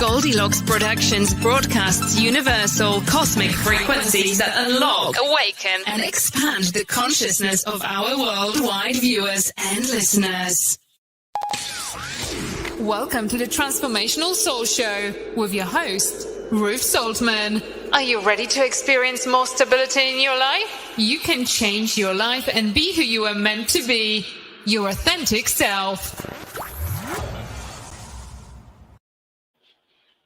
Goldylocks Productions broadcasts universal cosmic frequencies that unlock, awaken, and expand the consciousness of our worldwide viewers and listeners. Welcome to the Transformational Soul Show with your host, Ruth Soltman. Are you ready to experience more stability in your life? You can change your life and be who you are meant to be, your authentic self.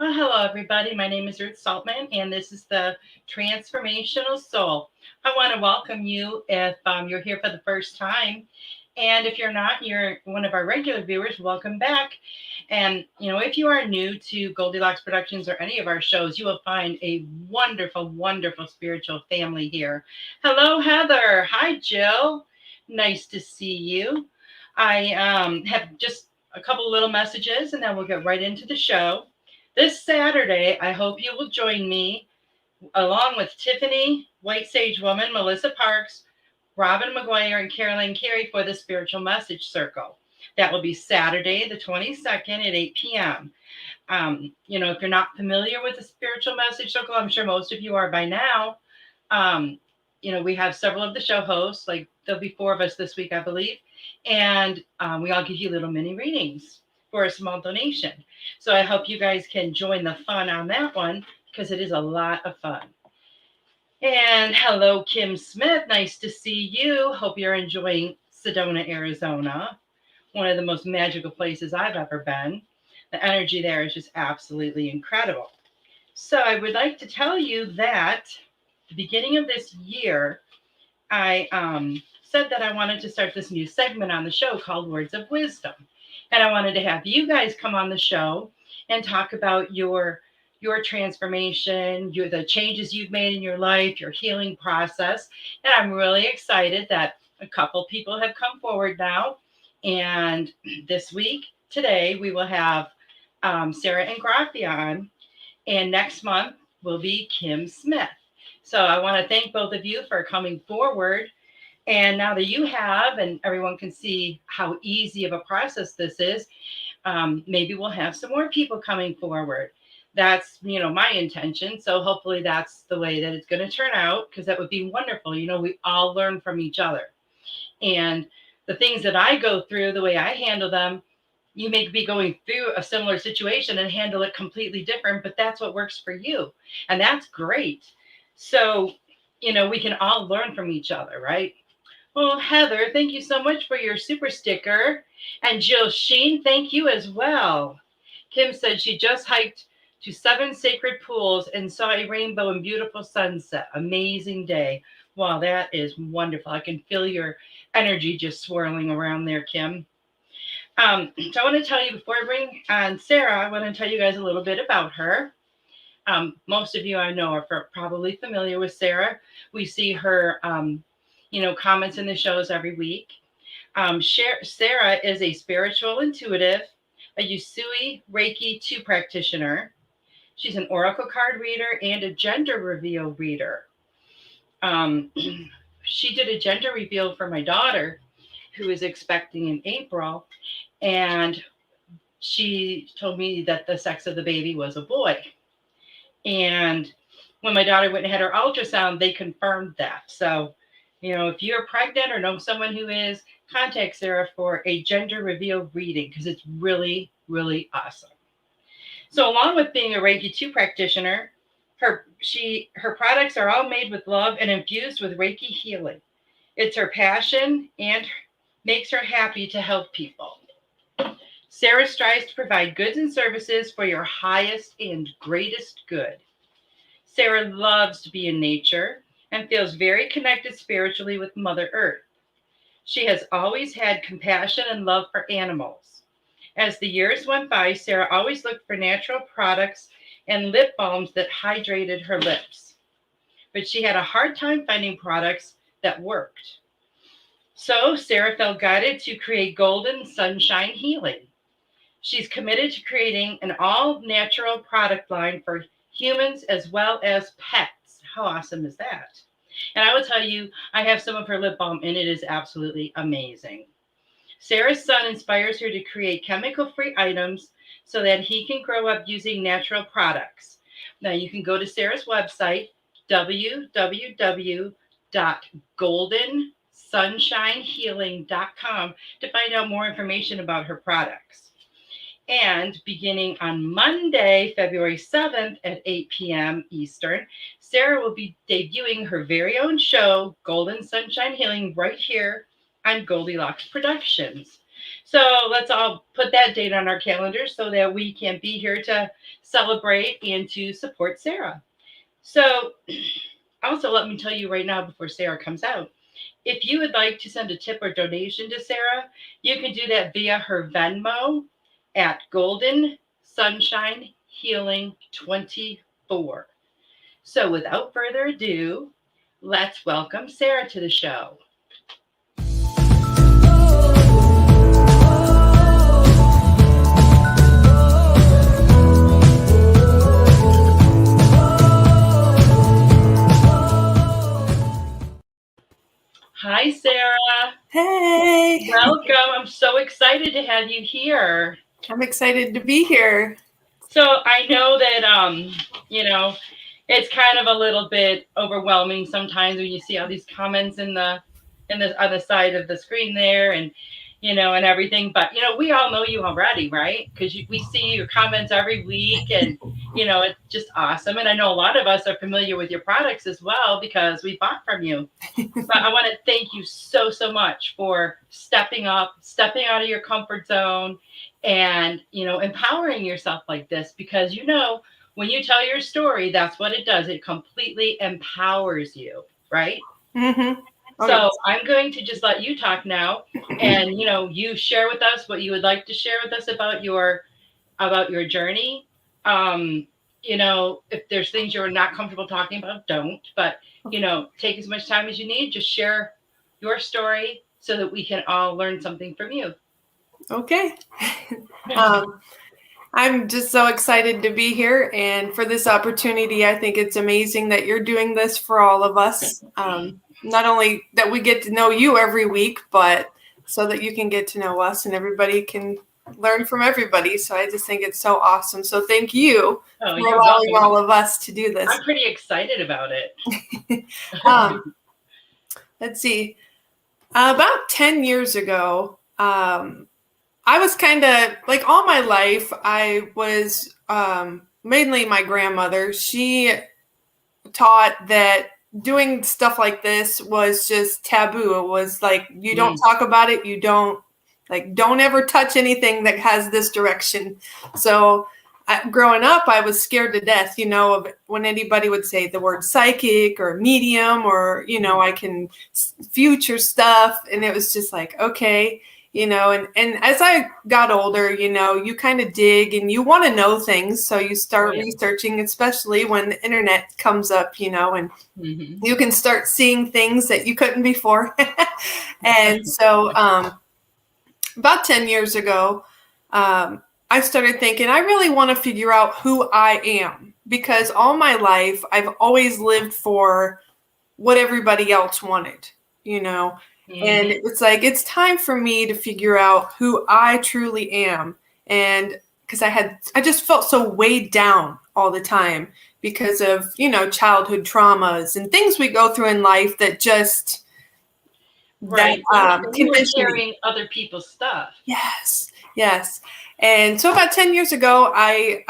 Well, hello, everybody. My name is Ruth Soltman, and this is the Transformational Soul. I want to welcome you if you're here for the first time. And if you're not, you're one of our regular viewers, welcome back. And, if you are new to Goldylocks Productions or any of our shows, you will find a wonderful, wonderful spiritual family here. Hello, Heather. Hi, Jill. Nice to see you. I have just a couple little messages, and then we'll get right into the show. This Saturday, I hope you will join me along with Tiffany, White Sage Woman, Melissa Parks, Robin McGuire, and Caroline Carey for the Spiritual Message Circle. That will be Saturday, the 22nd at 8 p.m. If you're not familiar with the Spiritual Message Circle, I'm sure most of you are by now. We have several of the show hosts, like there'll be 4 of us this week, I believe. And we all give you little mini readings for a small donation. So I hope you guys can join the fun on that one because it is a lot of fun. And hello, Kim Smith. Nice to see you. Hope you're enjoying Sedona, Arizona. One of the most magical places I've ever been. The energy there is just absolutely incredible. So I would like to tell you that at the beginning of this year, I said that I wanted to start this new segment on the show called Words of Wisdom. And I wanted to have you guys come on the show and talk about your transformation, the changes you've made in your life, your healing process. And I'm really excited that a couple people have come forward now. And this week, today, we will have Sarah and Gracia on. And next month will be Kim Smith. So I want to thank both of you for coming forward. And now that you have, and everyone can see how easy of a process this is, maybe we'll have some more people coming forward. That's, my intention. So hopefully that's the way that it's going to turn out, because that would be wonderful. We all learn from each other. And the things that I go through, the way I handle them, you may be going through a similar situation and handle it completely different, but that's what works for you. And that's great. So, we can all learn from each other, right? Well, Heather, thank you so much for your super sticker. And Jill Sheen, thank you as well. Kim said she just hiked to 7 sacred pools and saw a rainbow and beautiful sunset. Amazing day. Wow, that is wonderful. I can feel your energy just swirling around there, Kim. So I want to tell you, before I bring on Sarah, I want to tell you guys a little bit about her. Most of you I know are probably familiar with Sarah. We see her comments in the shows every week. Sarah is a spiritual intuitive, a Usui Reiki 2 practitioner. She's an oracle card reader and a gender reveal reader. She did a gender reveal for my daughter, who is expecting in April, and she told me that the sex of the baby was a boy. And when my daughter went and had her ultrasound, they confirmed that. So if you're pregnant or know someone who is, contact Sarah for a gender reveal reading, because it's really, really awesome. So along with being a Reiki 2 practitioner, her products are all made with love and infused with Reiki healing. It's her passion and makes her happy to help people. Sarah strives to provide goods and services for your highest and greatest good. Sarah loves to be in nature and feels very connected spiritually with Mother Earth. She has always had compassion and love for animals. As the years went by, Sarah always looked for natural products and lip balms that hydrated her lips. But she had a hard time finding products that worked. So Sarah felt guided to create Golden Sunshine Healing. She's committed to creating an all-natural product line for humans as well as pets. How awesome is that? And I will tell you, I have some of her lip balm, and it is absolutely amazing. Sarah's son inspires her to create chemical-free items so that he can grow up using natural products. Now you can go to Sarah's website, www.goldensunshinehealing.com, to find out more information about her products. And beginning on Monday, February 7th at 8 p.m. Eastern, Sarah will be debuting her very own show, Golden Sunshine Healing, right here on Goldylocks Productions. So let's all put that date on our calendar so that we can be here to celebrate and to support Sarah. So also, let me tell you right now before Sarah comes out, if you would like to send a tip or donation to Sarah, you can do that via her Venmo at Golden Sunshine Healing 24. So without further ado, let's welcome Sarah to the show. Hi, Sarah. Hey. Welcome. I'm so excited to have you here. I'm excited to be here. So I know that, it's kind of a little bit overwhelming sometimes when you see all these comments on the other side of the screen there, and and everything. But we all know you already, right? Because we see your comments every week, and it's just awesome. And I know a lot of us are familiar with your products as well because we bought from you. But I want to thank you so much for stepping out of your comfort zone, and empowering yourself like this, because when you tell your story, that's what it does. It completely empowers you, right? Mm-hmm. Okay. So I'm going to just let you talk now, and you share with us what you would like to share with us about your journey. If there's things you're not comfortable talking about, don't. But take as much time as you need. Just share your story so that we can all learn something from you. Okay. I'm just so excited to be here and for this opportunity. I think it's amazing that you're doing this for all of us. Not only that we get to know you every week, but so that you can get to know us and everybody can learn from everybody. So I just think it's so awesome. So thank you for allowing all of us to do this. I'm pretty excited about it. Let's see. About 10 years ago, I was kind of like all my life, I was mainly my grandmother. She taught that doing stuff like this was just taboo. It was like, you don't talk about it. You don't ever touch anything that has this direction. So growing up, I was scared to death, of when anybody would say the word psychic or medium or, I can future stuff. And it was just like, okay. And as I got older, you kind of dig and you want to know things. So you start researching, especially when the internet comes up, and you can start seeing things that you couldn't before. And so about 10 years ago, I started thinking, I really want to figure out who I am, because all my life I've always lived for what everybody else wanted, And it's like, it's time for me to figure out who I truly am. And because I just felt so weighed down all the time because of, childhood traumas and things we go through in life that just, right. You were sharing other people's stuff. Yes. And so about 10 years ago, I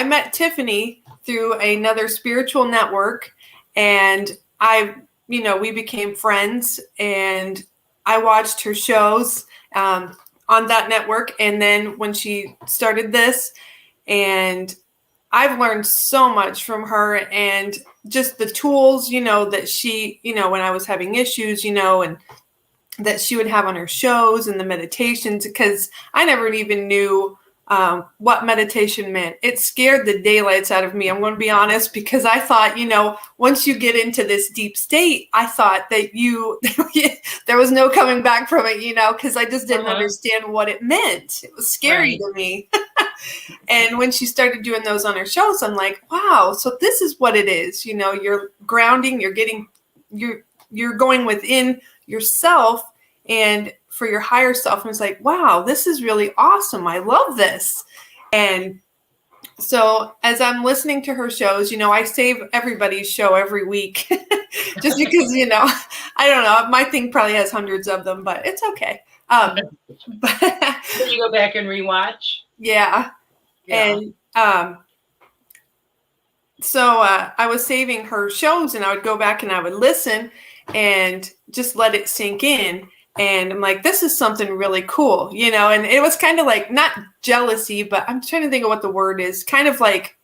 met Tiffany through another spiritual network, and we became friends, and I watched her shows on that network. And then when she started this, and I've learned so much from her, and just the tools, that she, when I was having issues, and that she would have on her shows and the meditations, because I never even knew what meditation meant. It scared the daylights out of me. I'm going to be honest, because I thought, once you get into this deep state, I thought that there was no coming back from it, because I just didn't understand what it meant. It was scary to me. And when she started doing those on her shows, I'm like, wow, so this is what it is. You're grounding, you're going within yourself and for your higher self. And it's like, wow, this is really awesome. I love this. And so as I'm listening to her shows, I save everybody's show every week just because, I don't know, my thing probably has hundreds of them, but it's okay. Then you go back and rewatch. Yeah. And so I was saving her shows, and I would go back and I would listen and just let it sink in. And I'm like, this is something really cool, and it was kind of like, not jealousy, but I'm trying to think of what the word is, kind of like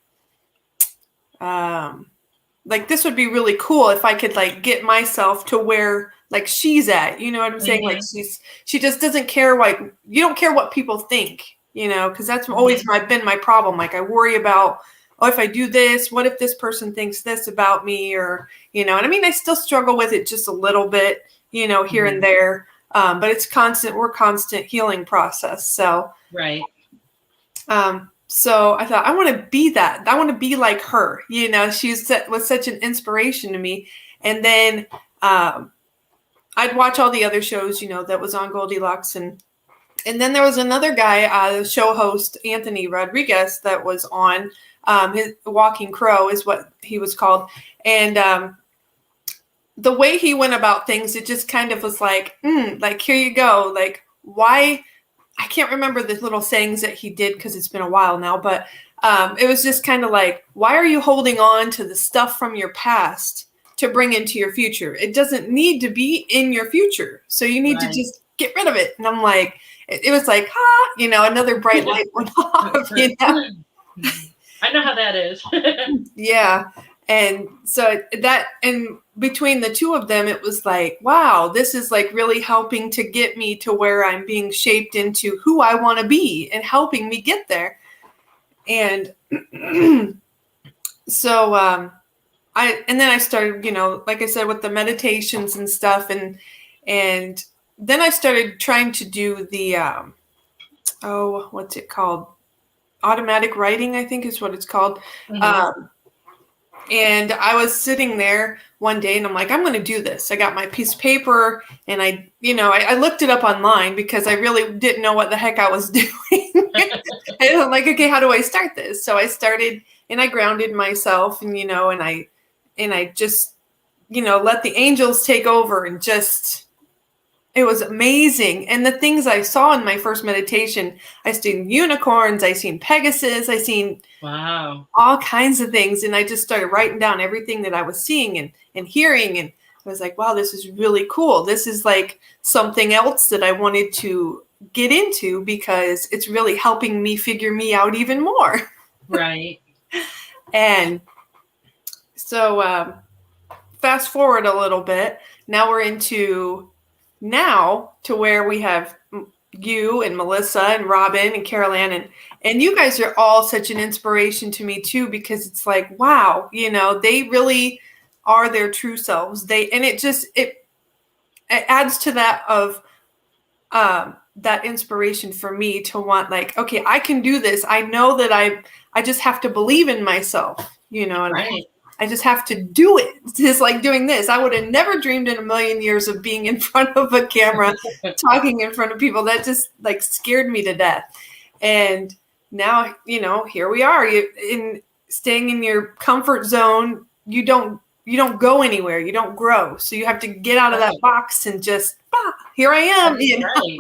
this would be really cool if I could like get myself to where like she's at, you know what I'm saying? Like she just doesn't care you don't care what people think, because that's always been my problem. Like I worry about, if I do this, what if this person thinks this about me, or, and I mean, I still struggle with it just a little bit, here and there. But it's constant healing process. So, right. So I thought, I want to be that. I want to be like her. She was such an inspiration to me. And then I'd watch all the other shows, that was on Goldylocks. And then there was another guy, the show host, Anthony Rodriguez, that was on his Walking Crow is what he was called. And the way he went about things, it just kind of was like, like, here you go. Like, why? I can't remember the little sayings that he did because it's been a while now, but it was just kind of like, why are you holding on to the stuff from your past to bring into your future? It doesn't need to be in your future. So you need to just get rid of it. And I'm like, it was like, another bright light went off, I know how that is. Yeah. And so and between the two of them, it was like, wow, this is like really helping to get me to where I'm being shaped into who I want to be and helping me get there. And so and then I started, like I said, with the meditations and stuff. And then I started trying to do the, what's it called? Automatic writing, I think is what it's called. And I was sitting there one day and I'm like, I'm going to do this. I got my piece of paper and I looked it up online because I really didn't know what the heck I was doing. And I'm like, okay, how do I start this? So I started and I grounded myself and, and I just, let the angels take over and just, it was amazing. And the things I saw in my first meditation, I seen unicorns, I seen Pegasus, I seen all kinds of things. And I just started writing down everything that I was seeing and hearing. And I was like, wow, this is really cool. This is like something else that I wanted to get into because it's really helping me figure me out even more. Right. And so fast forward a little bit. Now we're into to where we have you and Melissa and Robin and Carol Ann and you guys are all such an inspiration to me too, because it's like, wow, they really are their true selves. It adds to that of that inspiration for me to want like, okay, I can do this. I know that I just have to believe in myself, and right. I just have to do it. It's like doing this. I would have never dreamed in a million years of being in front of a camera, talking in front of people. That just like scared me to death. And now, here we are. In staying in your comfort zone, you don't go anywhere. You don't grow. So you have to get out of that box and just, here I am. Right.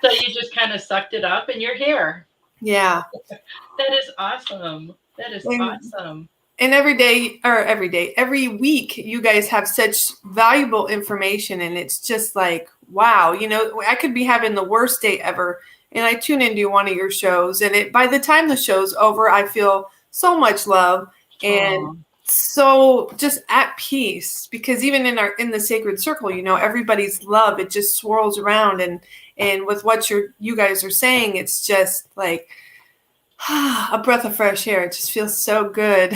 So you just kind of sucked it up and you're here. Yeah. That is awesome. That is awesome. And every week, you guys have such valuable information. And it's just like, wow, I could be having the worst day ever. And I tune into one of your shows. And by the time the show's over, I feel so much love and so just at peace. Because even in the sacred circle, everybody's love, it just swirls around. And with what you guys are saying, it's just like a breath of fresh air. It just feels so good.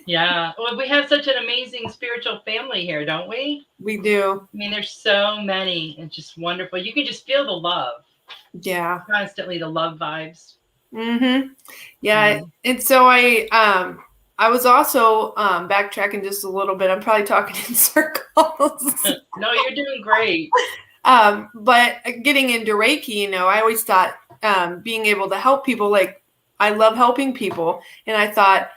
Yeah. Well, we have such an amazing spiritual family here, don't we? We do. I mean, there's so many. It's just wonderful. You can just feel the love. Yeah. Constantly the love vibes. Mm-hmm. Yeah. And so I was also backtracking just a little bit. I'm probably talking in circles. No, you're doing great. But getting into Reiki, I always thought being able to help people, like I love helping people. And I thought,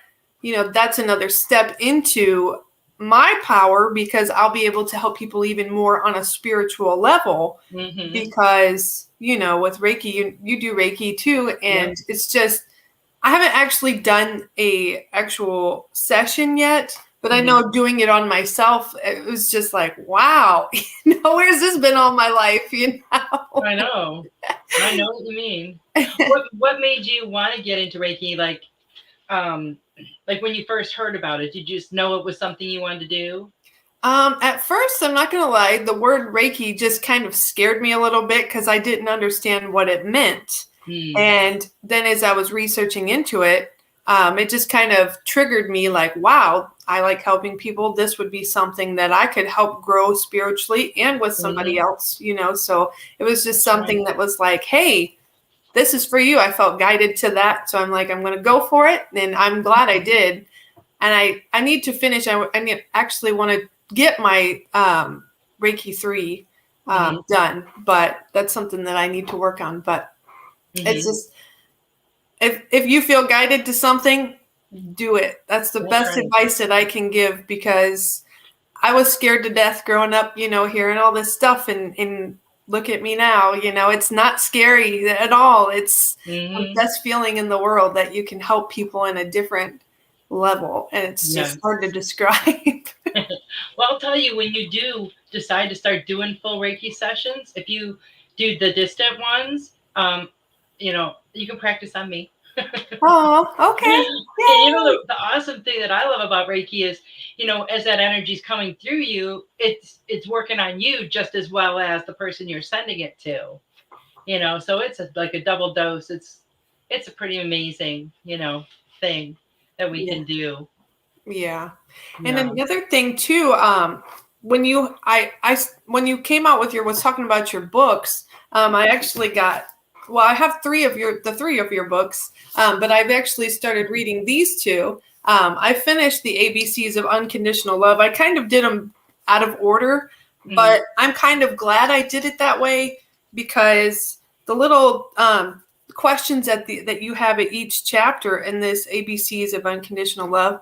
that's another step into my power because I'll be able to help people even more on a spiritual level because, with Reiki, you do Reiki too. And it's just, I haven't actually done a actual session yet, but I know doing it on myself, it was just like, wow, where's this been all my life? I know what you mean. What made you want to get into Reiki? Like when you first heard about it, did you just know it was something you wanted to do? At first, I'm not going to lie, the word Reiki just kind of scared me a little bit because I didn't understand what it meant. And then as I was researching into it, it just kind of triggered me like, wow, I like helping people. This would be something that I could help grow spiritually and with somebody else, so it was just something that was like, hey, this is for you. I felt guided to that. So I'm like, I'm going to go for it. And I'm glad I did. And I need to finish. I actually want to get my Reiki 3 done, but that's something that I need to work on. But it's just, if you feel guided to something, do it. That's the best advice that I can give because I was scared to death growing up, hearing all this stuff and look at me now, it's not scary at all. It's the best feeling in the world that you can help people in a different level. And it's just hard to describe. Well, I'll tell you, when you do decide to start doing full Reiki sessions, if you do the distant ones, you can practice on me. Oh, okay. And the awesome thing that I love about Reiki is, as that energy is coming through you, it's working on you just as well as the person you're sending it to. So it's like a double dose. It's a pretty amazing, thing that we can do. Yeah. And another thing too, when you came out with was talking about your books, I actually I have the three of your books, but I've actually started reading these two. I finished the ABCs of Unconditional Love. I kind of did them out of order, but I'm kind of glad I did it that way because the little questions that you have at each chapter in this ABCs of Unconditional Love,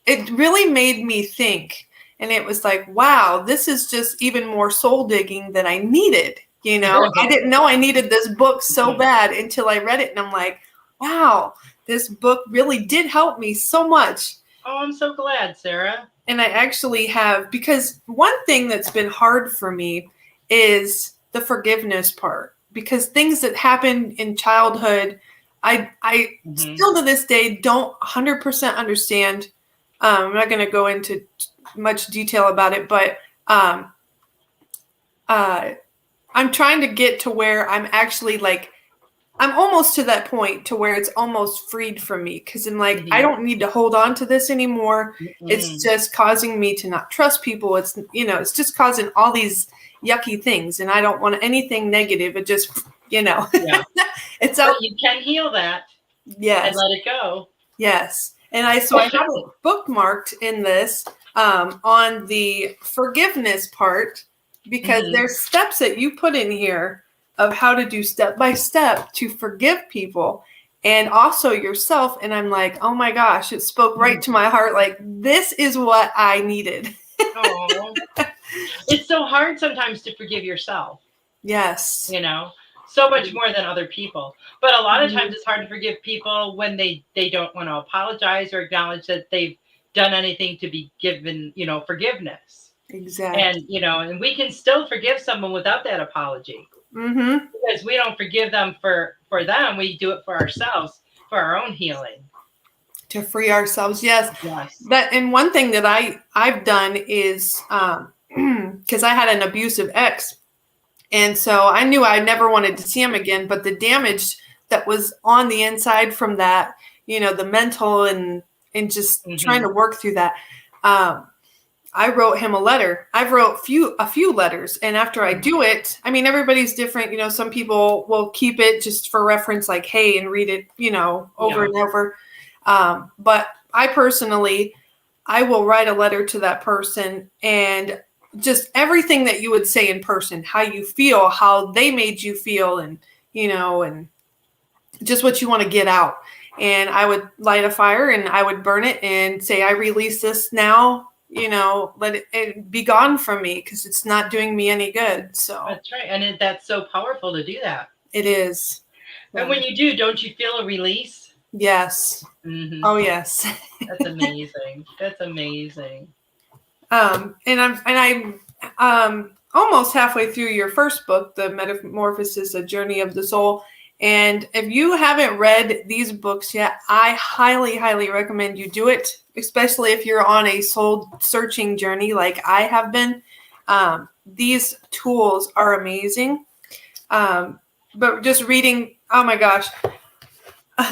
it really made me think. And it was like, wow, this is just even more soul digging than I needed. I didn't know I needed this book so bad until I read it. And I'm like, wow, this book really did help me so much. Oh, I'm so glad, Sarah. And I actually have, because one thing that's been hard for me is the forgiveness part. Because things that happened in childhood, I still to this day don't 100% understand. I'm not going to go into much detail about it, but I'm trying to get to where I'm actually like, I'm almost to that point to where it's almost freed from me because I'm like, I don't need to hold on to this anymore. It's just causing me to not trust people. It's, it's just causing all these yucky things and I don't want anything negative. It just, it's out. But you can heal that. Yes. And let it go. Yes. And I have it bookmarked in this on the forgiveness part because there's steps that you put in here of how to do step by step to forgive people and also yourself. And I'm like, oh my gosh, it spoke right to my heart. Like, this is what I needed. Oh, it's so hard sometimes to forgive yourself. Yes. So much more than other people. But a lot of times it's hard to forgive people when they don't want to apologize or acknowledge that they've done anything to be given, forgiveness. Exactly. And, and we can still forgive someone without that apology. Because we don't forgive them for them. We do it for ourselves, for our own healing. To free ourselves. Yes. And one thing that I've done is, because I had an abusive ex. And so I knew I never wanted to see him again, but the damage that was on the inside from that, the mental and just trying to work through that. I wrote him a letter. I've wrote a few letters. And after I do it, I mean, everybody's different. Some people will keep it just for reference, like, hey, and read it, over and over. But I personally, I will write a letter to that person and just everything that you would say in person, how you feel, how they made you feel, and, and just what you want to get out. And I would light a fire and I would burn it and say, I release this now, let it be gone from me because it's not doing me any good. So that's right. And that's so powerful to do that. It is. And when you do, don't you feel a release? Yes. Mm-hmm. Oh, yes. That's amazing. That's amazing. And I'm almost halfway through your first book, The Metamorphosis A Journey of the Soul. And if you haven't read these books yet, I highly, highly recommend you do it, especially if you're on a soul searching journey like I have been. These tools are amazing. But just reading, oh my gosh,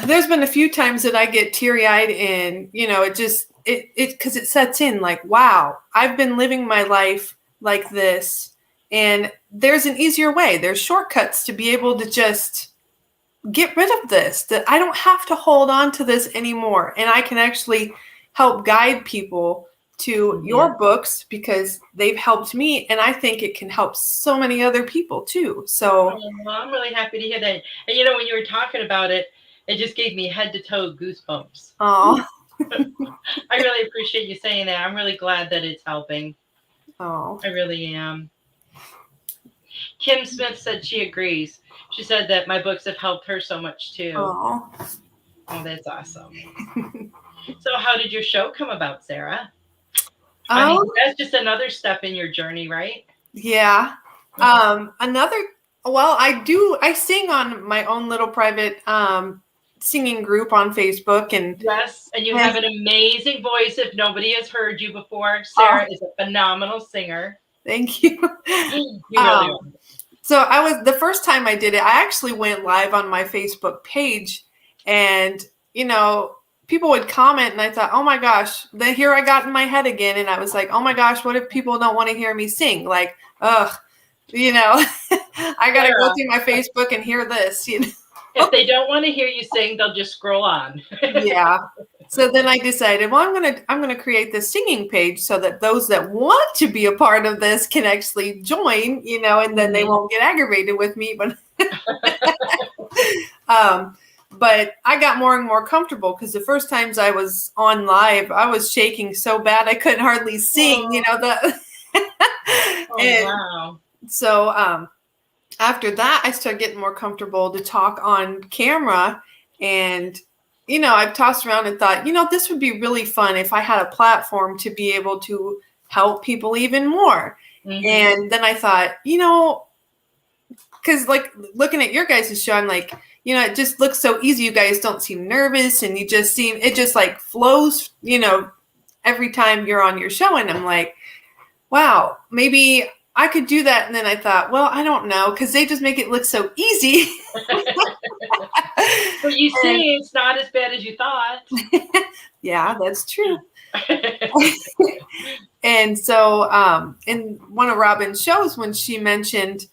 there's been a few times that I get teary-eyed and, because it sets in like, wow, I've been living my life like this, and there's an easier way. There's shortcuts to be able to just get rid of this, that I don't have to hold on to this anymore. And I can actually help guide people to your books because they've helped me. And I think it can help so many other people too. So well, I'm really happy to hear that. And when you were talking about it, it just gave me head to toe goosebumps. Oh, I really appreciate you saying that. I'm really glad that it's helping. Oh, I really am. Kim Smith said she agrees. She said that my books have helped her so much too. Oh, that's awesome. So how did your show come about, Sarah? I mean, that's just another step in your journey, right? Yeah. I sing on my own little private singing group on Facebook. And yes, and you have an amazing voice. If nobody has heard you before, Sarah is a phenomenal singer. Thank you. You really are. So the first time I did it, I actually went live on my Facebook page, and, people would comment, and I thought, oh my gosh, then here I got in my head again. And I was like, oh my gosh, what if people don't want to hear me sing? Like, I got to go through my Facebook and hear this, If they don't want to hear you sing, they'll just scroll on. Yeah. So then I decided, well, I'm gonna create this singing page so that those that want to be a part of this can actually join, and then they won't get aggravated with me. But but I got more and more comfortable because the first times I was on live, I was shaking so bad I couldn't hardly sing. Wow. So after that, I started getting more comfortable to talk on camera. And, I've tossed around and thought, this would be really fun if I had a platform to be able to help people even more. Mm-hmm. And then I thought, because like looking at your guys' show, I'm like, it just looks so easy. You guys don't seem nervous, and it just like flows, every time you're on your show. And I'm like, wow, maybe I could do that. And then I thought, well, I don't know, because they just make it look so easy. But you see, it's not as bad as you thought. Yeah, that's true. And so in one of Robin's shows, when she mentioned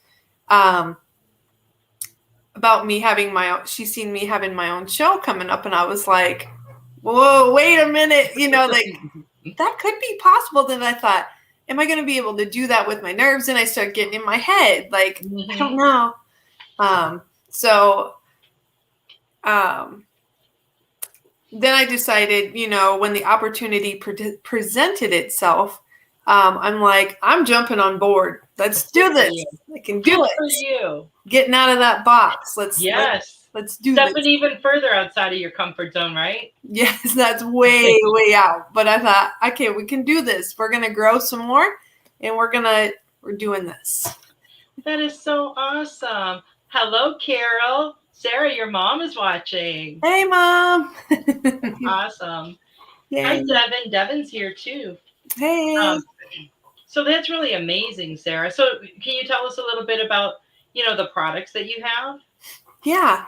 about me having she's seen me having my own show coming up, and I was like, whoa, wait a minute, that could be possible. Then I thought, am I going to be able to do that with my nerves? And I start getting in my head, like, I don't know. Then I decided, when the opportunity presented itself, I'm like, I'm jumping on board. Let's do this. I can do it. For you. Getting out of that box. Let's do Stepping even further outside of your comfort zone, right? Yes, that's way, way out. But I thought, okay, we can do this. We're going to grow some more, and we're doing this. That is so awesome. Hello, Carol. Sarah, your mom is watching. Hey, Mom. Awesome. Yay. Hi, Devin. Devin's here, too. Hey. So that's really amazing, Sarah. So can you tell us a little bit about, the products that you have? Yeah.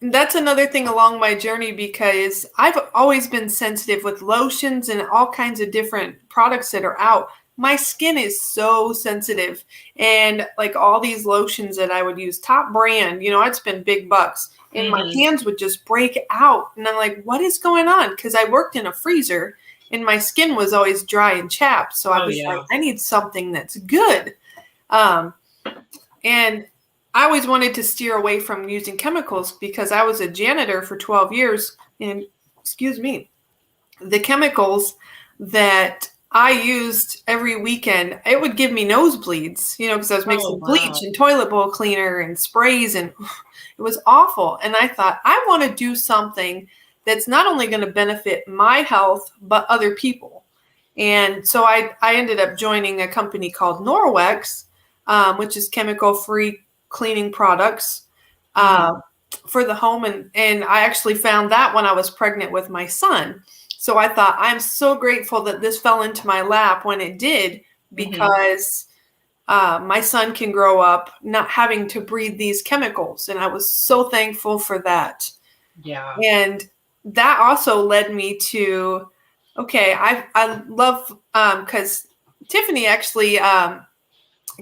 That's another thing along my journey, because I've always been sensitive with lotions and all kinds of different products that are out. My skin is so sensitive, and like all these lotions that I would use, top brand, I'd spend big bucks, and my hands would just break out. And I'm like, what is going on? Because I worked in a freezer, and my skin was always dry and chapped. So I was like, I need something that's good. And I always wanted to steer away from using chemicals because I was a janitor for 12 years. And excuse me, the chemicals that I used every weekend, it would give me nosebleeds, because I was mixing bleach and toilet bowl cleaner and sprays, and it was awful. And I thought, I want to do something that's not only going to benefit my health, but other people. And so I ended up joining a company called Norwex, which is chemical-free cleaning products for the home. And I actually found that when I was pregnant with my son. So I thought, I'm so grateful that this fell into my lap when it did, because my son can grow up not having to breathe these chemicals. And I was so thankful for that. Yeah. And that also led me to, I love, because Tiffany actually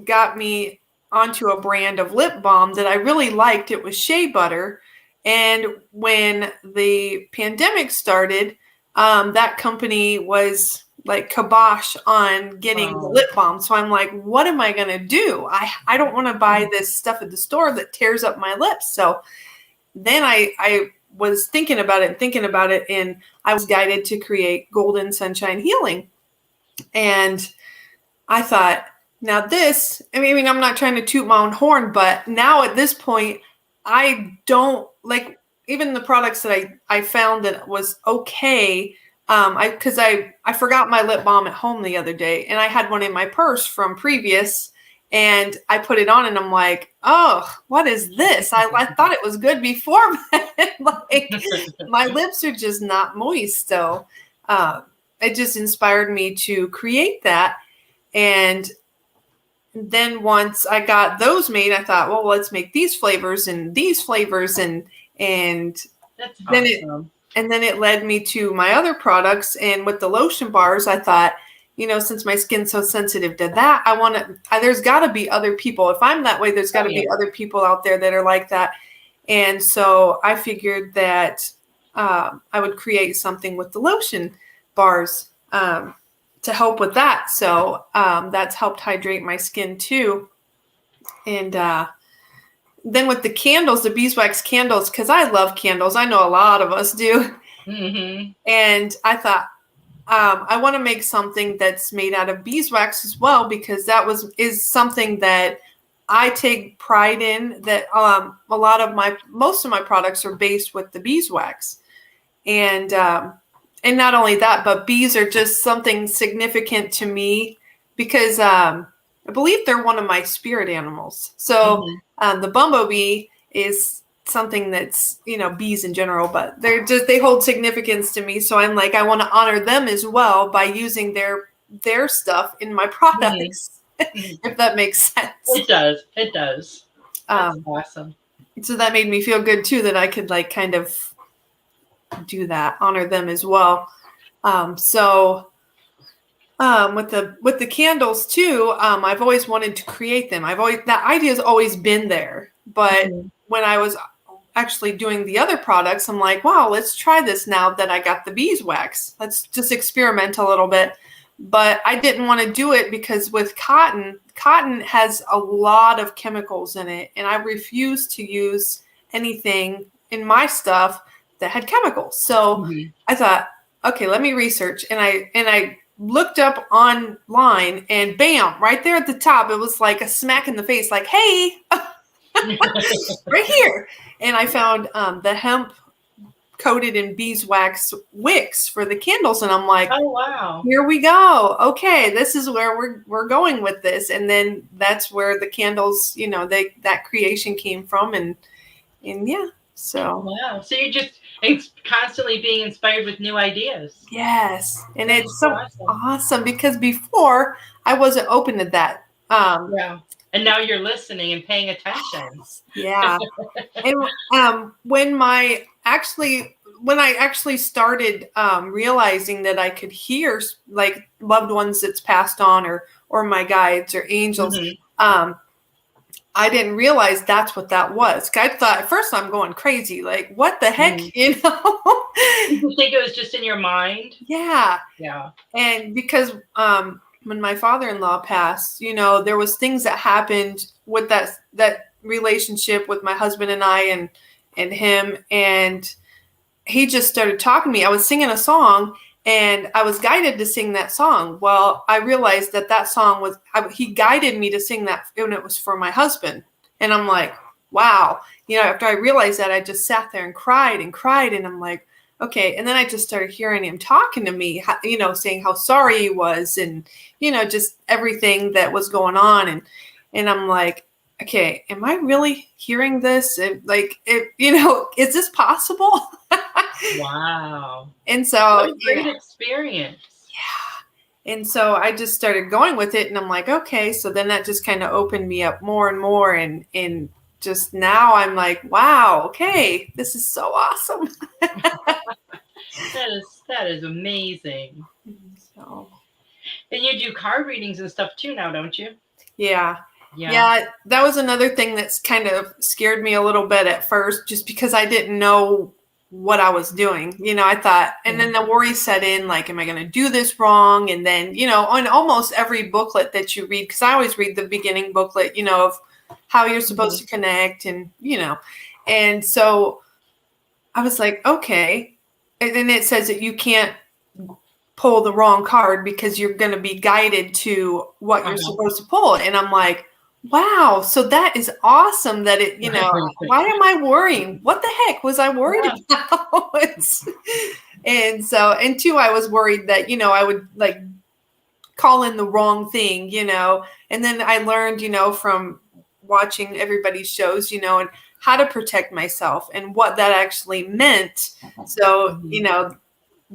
got me onto a brand of lip balm that I really liked. It was shea butter. And when the pandemic started, that company was like kibosh on getting the lip balm. So I'm like, what am I going to do? I don't want to buy this stuff at the store that tears up my lips. So then I was thinking about it, and I was guided to create Golden Sunshine Healing. And I thought, now this, I'm not trying to toot my own horn, but now at this point, I don't like even the products that I found that was okay. Because I forgot my lip balm at home the other day, and I had one in my purse from previous, and I put it on, and I'm like, oh, what is this? I thought it was good before, but like my lips are just not moist. So it just inspired me to create that. And then once I got those made, I thought, well, let's make these flavors and these flavors, and that's then awesome. then it led me to my other products. And with the lotion bars, I thought, since my skin's so sensitive to that, there's got to be other people. If I'm that way, there's got to be other people out there that are like that. And so I figured that I would create something with the lotion bars to help with that. So that's helped hydrate my skin too. And then with the candles, the Beeswax candles, because I love candles. I know a lot of us do. And I thought, I want to make something that's made out of beeswax as well, because that is something that I take pride in, that most of my products are based with the beeswax. And not only that, but bees are just something significant to me, because I believe they're one of my spirit animals. So the bumblebee is something that's, bees in general, but they hold significance to me. So I'm like, I want to honor them as well by using their stuff in my products, if that makes sense. It does. That's awesome. So that made me feel good too, that I could like kind of do that, honor them as well. With the candles too, I've always wanted to create them. That idea has always been there, but when I was actually doing the other products, I'm like, wow, let's try this now that I got the beeswax. Let's just experiment a little bit. But I didn't want to do it because with cotton has a lot of chemicals in it, and I refuse to use anything in my stuff that had chemicals. So I thought, okay, let me research, and I looked up online, and bam, right there at the top, it was like a smack in the face, like, hey, right here. And I found the hemp coated in beeswax wicks for the candles, and I'm like, oh wow, here we go. Okay, this is where we're going with this. And then that's where the candles, that creation came from, and yeah. So wow, so it's constantly being inspired with new ideas. Yes, and it's so awesome because before I wasn't open to that. Yeah. And now you're listening and paying attention. Yeah. And when I actually started realizing that I could hear like loved ones that's passed on, or my guides or angels, I didn't realize that's what that was. I thought at first I'm going crazy. Like, what the heck, you know? Did you think it was just in your mind? Yeah. Yeah. And because when my father-in-law passed, you know, there was things that happened with that relationship with my husband and I and him, and he just started talking to me. I was singing a song and I was guided to sing that song. Well, I realized that song was, he guided me to sing that, and it was for my husband. And I'm like, wow. You know, after I realized that, I just sat there and cried. And I'm like, okay. And then I just started hearing him talking to me, you know, saying how sorry he was and, you know, just everything that was going on. And I'm like, okay, am I really hearing this? You know, is this possible? Wow. And so, what a great experience. Yeah. And so I just started going with it, and I'm like, okay. So then that just kind of opened me up more and more. And just now I'm like, wow, okay, this is so awesome. That is amazing. So, and you do card readings and stuff too now, don't you? Yeah. Yeah, that was another thing that's kind of scared me a little bit at first, just because I didn't know what I was doing. You know, I thought, and then the worry set in, like, am I going to do this wrong? And then, you know, on almost every booklet that you read, because I always read the beginning booklet, you know, of how you're supposed to connect and, you know, and so I was like, okay. And then it says that you can't pull the wrong card because you're going to be guided to what you're supposed to pull. And I'm like, wow, so that is awesome that it, you know, why am I worrying? What the heck was I worried about? And so, and two, I was worried that, you know, I would like call in the wrong thing, you know, and then I learned, you know, from watching everybody's shows, you know, and how to protect myself and what that actually meant. So, you know,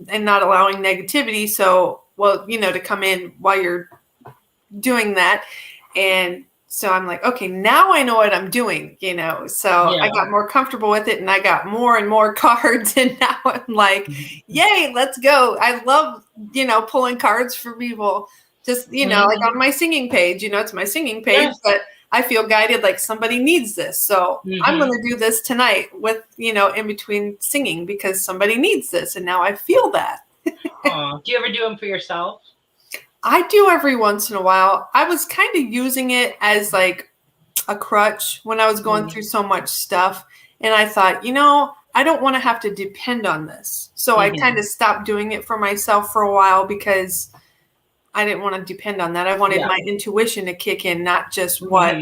and not allowing negativity. So, well, you know, to come in while you're doing that. And so I'm like, okay, now I know what I'm doing, you know. So I got more comfortable with it, and I got more and more cards, and now I'm like, yay, let's go. I love, you know, pulling cards for people. Just, you know, like on my singing page, you know, it's my singing page, but I feel guided like somebody needs this. So I'm going to do this tonight with, you know, in between singing because somebody needs this. And now I feel that. Do you ever do them for yourself? I do every once in a while. I was kind of using it as like a crutch when I was going through so much stuff. And I thought, you know, I don't want to have to depend on this. So I kind of stopped doing it for myself for a while because I didn't want to depend on that. I wanted my intuition to kick in, not just what.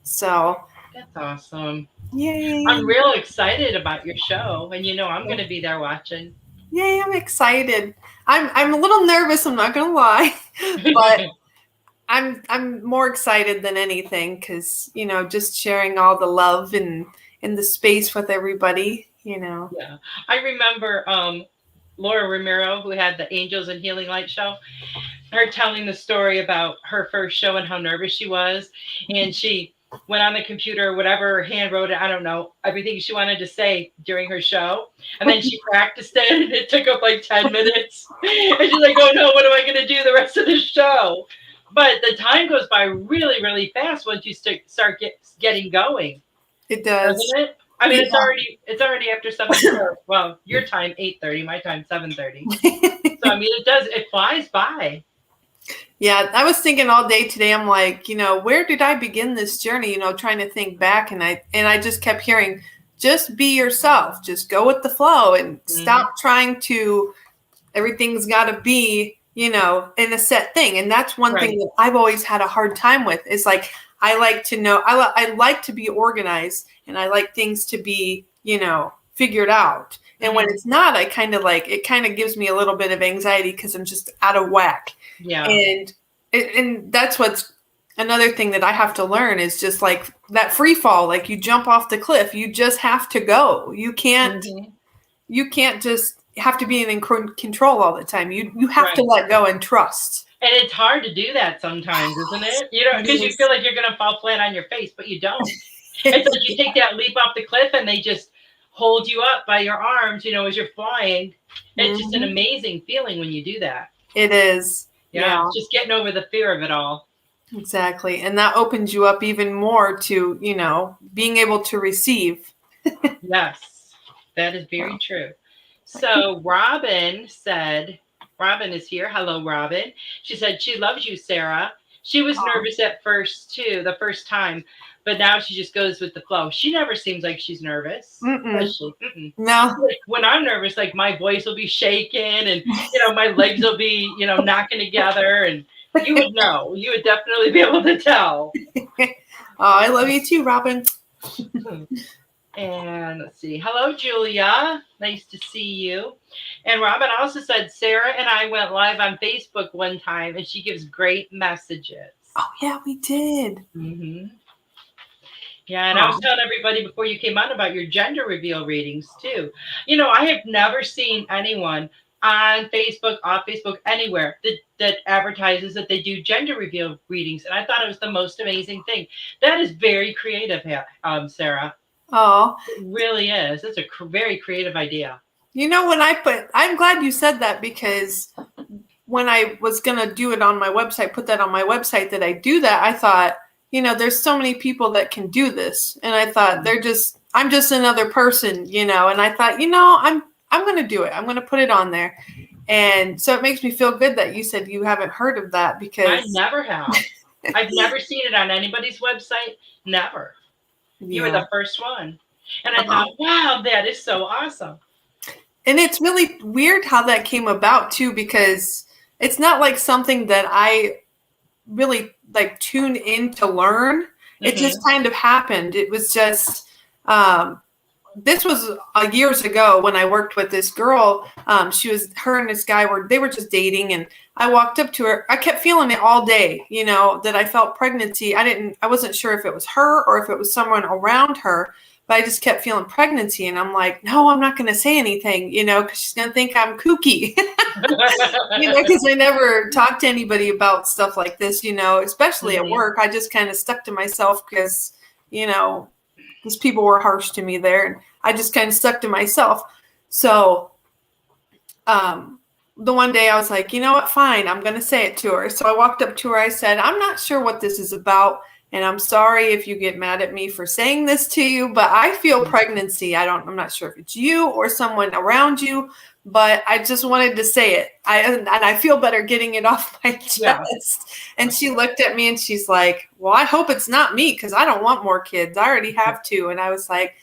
So that's awesome. Yay. I'm real excited about your show. And, you know, I'm going to be there watching. Yay, I'm excited. I'm a little nervous, I'm not gonna lie, but I'm more excited than anything because, you know, just sharing all the love and the space with everybody, you know. Yeah, I remember Laura Romero, who had the Angels and Healing Light show, her telling the story about her first show and how nervous she was, and she went on the computer, whatever, hand wrote it, I don't know, everything she wanted to say during her show. And then she practiced it, and it took up like 10 minutes. And she's like, oh no, what am I going to do the rest of the show? But the time goes by really, really fast once you start getting going. It does. Doesn't it? I mean, it's already after 7:30. Well, your time 8:30, my time 7:30. So I mean, it flies by. Yeah, I was thinking all day today. I'm like, you know, where did I begin this journey? You know, trying to think back, and I just kept hearing, just be yourself, just go with the flow, and stop trying to. Everything's got to be, you know, in a set thing, and that's one thing that I've always had a hard time with. Is like I like to know, I like to be organized, and I like things to be, you know, figured out. And when it's not, I kind of like, it kind of gives me a little bit of anxiety because I'm just out of whack. Yeah. And that's what's another thing that I have to learn is just like that free fall, like you jump off the cliff, you just have to go. You can't just have to be in control all the time. You have to let go and trust. And it's hard to do that sometimes, isn't it? You know, because you feel like you're going to fall flat on your face, but you don't. It's like you take that leap off the cliff and they just hold you up by your arms, you know, as you're flying. It's just an amazing feeling when you do that. It is. Yeah. Just getting over the fear of it all. Exactly. And that opens you up even more to, being able to receive. Yes, that is very Wow. true. So Robin is here. Hello, Robin. She said she loves you, Sarah. She was nervous at first too, the first time, but now she just goes with the flow. She never seems like she's nervous. Mm-mm. Does she? Mm-mm. No. When I'm nervous, like my voice will be shaking and my legs will be, knocking together, and you would know. You would definitely be able to tell. Oh, I love you too, Robin. And let's see. Hello, Julia. Nice to see you. And Robin also said Sarah and I went live on Facebook one time, and she gives great messages. Oh, yeah, we did. Mm-hmm. Yeah, and I was telling everybody before you came on about your gender reveal readings too. I have never seen anyone on Facebook, off Facebook, anywhere that advertises that they do gender reveal readings, and I thought it was the most amazing thing. That is very creative, Sarah. Oh, It really is. It's a very creative idea. I'm glad you said that, because when I was going to do it on my website, put that on my website that I do that, I thought, there's so many people that can do this. And I thought I'm just another person, and I thought, I'm going to do it. I'm going to put it on there. And so it makes me feel good that you said you haven't heard of that, because I never have. I've never seen it on anybody's website. Never. You were the first one. And I thought, wow, that is so awesome. And it's really weird how that came about too, because it's not like something that I really like tuned in to learn. Mm-hmm. It just kind of happened. It was just, this was years ago when I worked with this girl. Her and this guy they were just dating, and I walked up to her. I kept feeling it all day, that I felt pregnancy. I wasn't sure if it was her or if it was someone around her, but I just kept feeling pregnancy. And I'm like, no, I'm not going to say anything, because she's going to think I'm kooky, because I never talked to anybody about stuff like this, especially at work. I just kind of stuck to myself because, because people were harsh to me there, and I just kind of stuck to myself. So the one day I was like, you know what, fine, I'm going to say it to her. So I walked up to her. I said, I'm not sure what this is about, and I'm sorry if you get mad at me for saying this to you, but I feel pregnancy. I'm not sure if it's you or someone around you, but I just wanted to say it. And I feel better getting it off my chest. Yeah. And she looked at me and she's like, well, I hope it's not me, because I don't want more kids. I already have two. And I was like,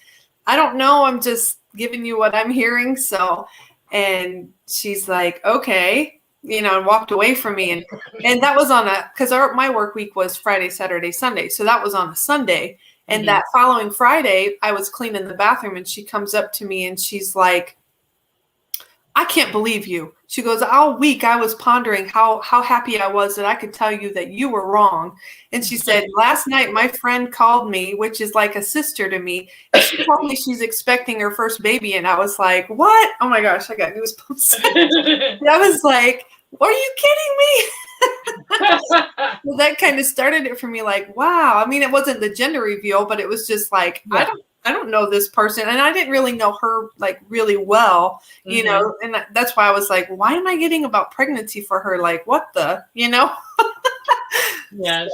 I don't know. I'm just giving you what I'm hearing. So, and she's like, okay, and walked away from me. And that was because my work week was Friday, Saturday, Sunday. So that was on a Sunday. And that following Friday, I was cleaning the bathroom, and she comes up to me and she's like, I can't believe you. She goes, all week I was pondering how happy I was that I could tell you that you were wrong. And she said, last night my friend called me, which is like a sister to me, and she told me she's expecting her first baby. And I was like, what? Oh my gosh, I got goosebumps. I was like, are you kidding me? Well, that kind of started it for me, like, wow. I mean, it wasn't the gender reveal, but it was just like, yeah. I don't know this person, and I didn't really know her like really well, and that's why I was like, why am I getting about pregnancy for her? Like, what the, Yes.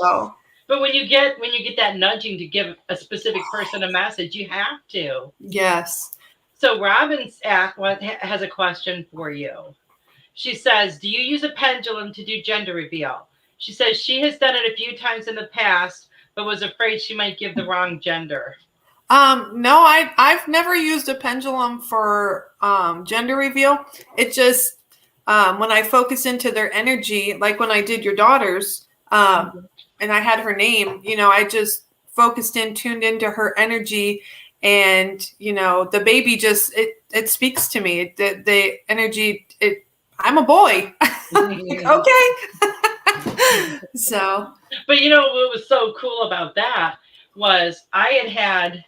So, but when you get that nudging to give a specific person a message, you have to. Yes. So Robin has a question for you. She says, do you use a pendulum to do gender reveal? She says she has done it a few times in the past, but was afraid she might give the wrong gender. No, I've never used a pendulum for gender reveal. It just when I focus into their energy, like when I did your daughters, and I had her name, I just focused tuned into her energy, and the baby just it speaks to me. The energy. I'm a boy. Okay. So. But what was so cool about that was I had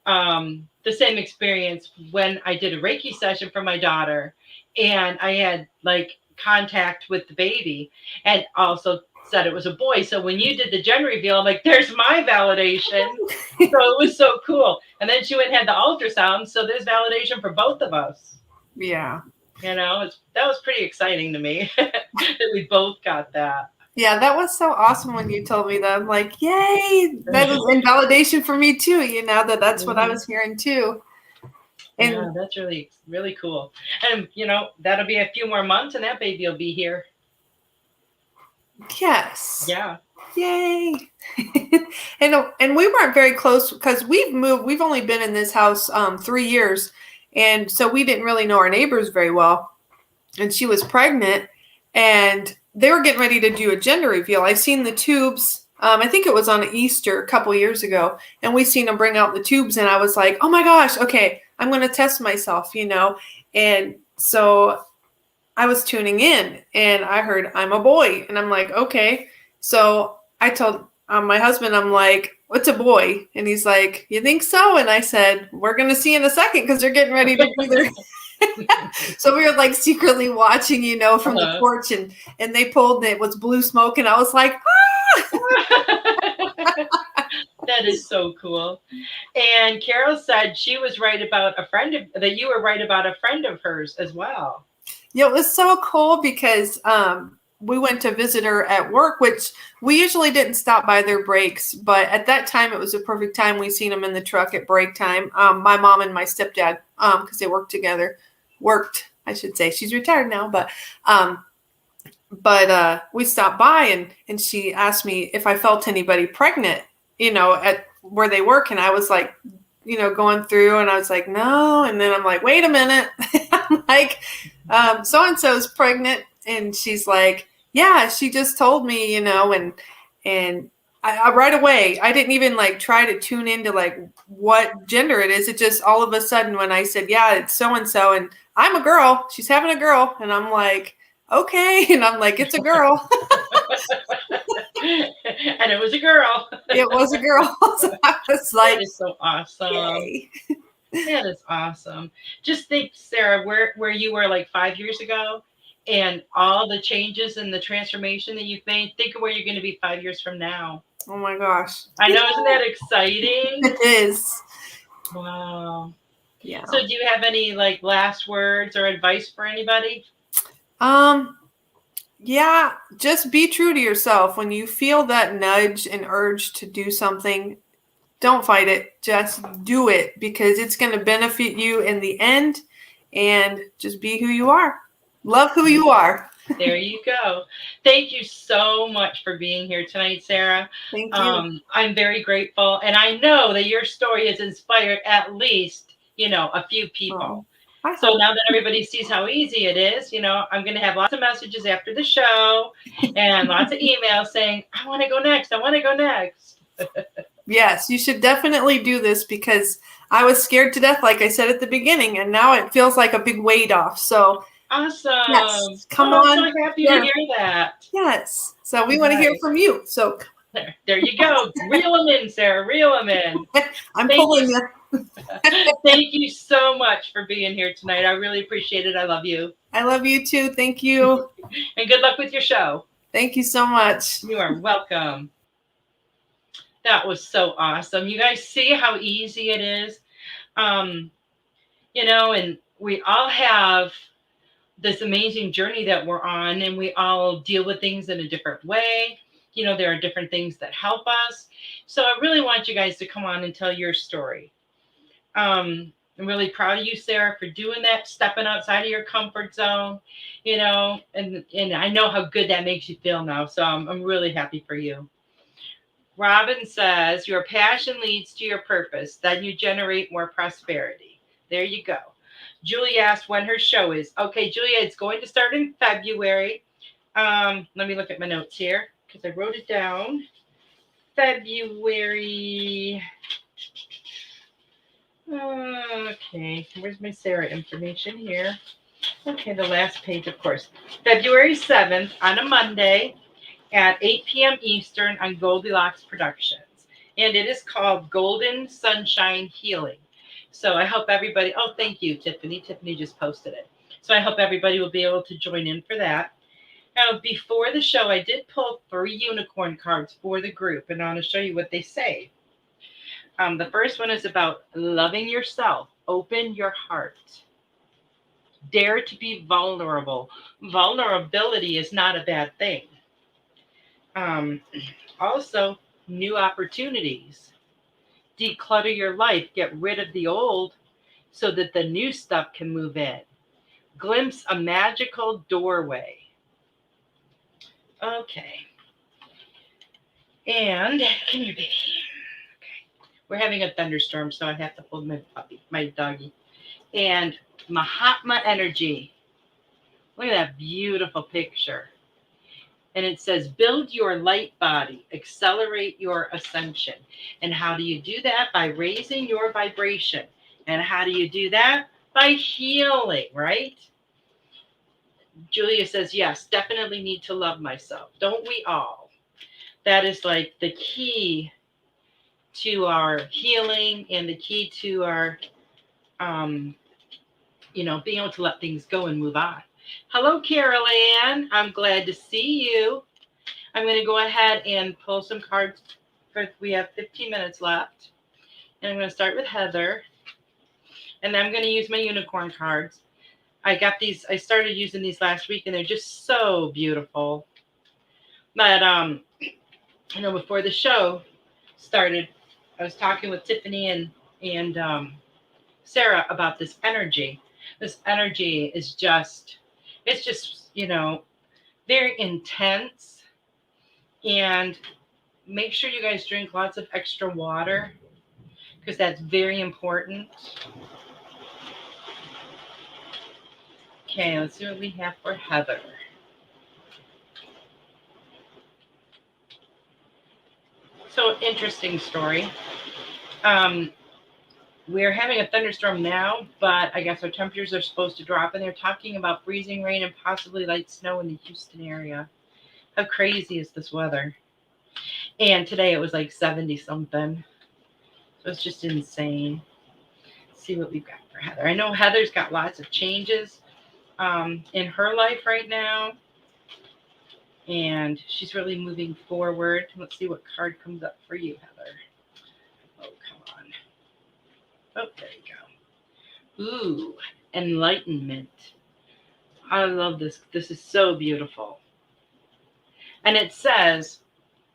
the same experience when I did a Reiki session for my daughter, and I had like contact with the baby, and also said it was a boy. So when you did the gender reveal, I'm like, there's my validation. So it was so cool. And then she went and had the ultrasound, so there's validation for both of us. Yeah. That was pretty exciting to me that we both got that. Yeah, that was so awesome when you told me that. I'm like, yay! That was invalidation for me too. That's what I was hearing too. And yeah, that's really, really cool. And that'll be a few more months, and that baby will be here. yes, Yeah. yay! and we weren't very close because we've moved. We've only been in this house 3 years, and so we didn't really know our neighbors very well. And she was pregnant, and they were getting ready to do a gender reveal. I seen the tubes. I think it was on Easter a couple years ago, and we seen them bring out the tubes, and I was like, "Oh my gosh, okay, I'm going to test myself," And so I was tuning in, and I heard I'm a boy, and I'm like, "Okay." So I told my husband, I'm like, "What's a boy?" And he's like, "You think so?" And I said, "We're going to see in a second because they're getting ready to do their." So we were like secretly watching, from the porch, and they pulled, and it was blue smoke, and I was like, ah! That is so cool. And Carol said she was right about that you were right about a friend of hers as well. Yeah, it was so cool because we went to visit her at work, which we usually didn't stop by their breaks, but at that time it was a perfect time. We seen them in the truck at break time. My mom and my stepdad, because they worked together. I should say. She's retired now, but we stopped by, and she asked me if I felt anybody pregnant, at where they work, and I was like, going through, and I was like, no, and then I'm like, wait a minute, I'm like, so and so's pregnant, and she's like, yeah, she just told me, and I right away, I didn't even like try to tune into like what gender it is. It just all of a sudden when I said, yeah, it's so and so, and I'm a girl, she's having a girl, and I'm like, okay, and I'm like, it's a girl. And it was a girl. It was a girl. So I was like, that is so awesome. Yay. That is awesome. Just think, Sarah, where you were like 5 years ago, and all the changes and the transformation that you've made. Think of where you're going to be 5 years from now. Oh my gosh. I know, isn't that exciting? It is. Wow. Yeah. So do you have any like last words or advice for anybody? Yeah, just be true to yourself. When you feel that nudge and urge to do something, don't fight it. Just do it because it's going to benefit you in the end, and just be who you are. Love who you are. There you go. Thank you so much for being here tonight, Sarah. Thank you. I'm very grateful. And I know that your story has inspired at least, a few people. So now that everybody sees how easy it is, I'm going to have lots of messages after the show and lots of emails saying, I want to go next. I want to go next. Yes, you should definitely do this because I was scared to death, like I said at the beginning, and now it feels like a big weight off. So awesome. Yes, come on. I'm so happy to hear that. Yes. So we want to hear from you. So there you go. Reel them in, Sarah. Reel them in. I'm pulling you. Thank you so much for being here tonight. I really appreciate it. I love you. I love you too. Thank you. And good luck with your show. Thank you so much. You are welcome. That was so awesome. You guys see how easy it is? And we all have this amazing journey that we're on, and we all deal with things in a different way. There are different things that help us. So I really want you guys to come on and tell your story. I'm really proud of you, Sarah, for doing that, stepping outside of your comfort zone, and I know how good that makes you feel now. So I'm really happy for you. Robin says, your passion leads to your purpose. Then you generate more prosperity. There you go. Julie asked when her show is. Okay, Julia, it's going to start in February. Let me look at my notes here because I wrote it down. February. Okay, where's my Sarah information here? Okay, the last page, of course. February 7th on a Monday at 8 p.m. Eastern on Goldylocks Productions. And it is called Golden Sunshine Healing. So I hope everybody, oh, thank you, Tiffany. Tiffany just posted it. So I hope everybody will be able to join in for that. Now, before the show, I did pull 3 unicorn cards for the group, and I want to show you what they say. The first one is about loving yourself. Open your heart. Dare to be vulnerable. Vulnerability is not a bad thing. Also, new opportunities. Declutter your life. Get rid of the old so that the new stuff can move in. Glimpse a magical doorway. Okay. And come here, baby. Okay. We're having a thunderstorm, so I have to hold my puppy, my doggy. And Mahatma energy. Look at that beautiful picture. And it says, build your light body, accelerate your ascension. And how do you do that? By raising your vibration. And how do you do that? By healing, right? Julia says, yes, definitely need to love myself. Don't we all? That is like the key to our healing and the key to our, being able to let things go and move on. Hello, Carol Ann. I'm glad to see you. I'm going to go ahead and pull some cards. We have 15 minutes left. And I'm going to start with Heather. And then I'm going to use my unicorn cards. I got these. I started using these last week, and they're just so beautiful. But, before the show started, I was talking with Tiffany and Sarah about this energy. This energy is just, very intense. And make sure you guys drink lots of extra water because that's very important. Okay, let's see what we have for Heather. So, interesting story. We're having a thunderstorm now, but I guess our temperatures are supposed to drop, and they're talking about freezing rain and possibly light snow in the Houston area. How crazy is this weather? And today it was like 70 something. So it's just insane. Let's see what we've got for Heather. I know Heather's got lots of changes in her life right now. And she's really moving forward. Let's see what card comes up for you, Heather. Oh, come on. Oh, there you go. Ooh, enlightenment. I love this. This is so beautiful. And it says,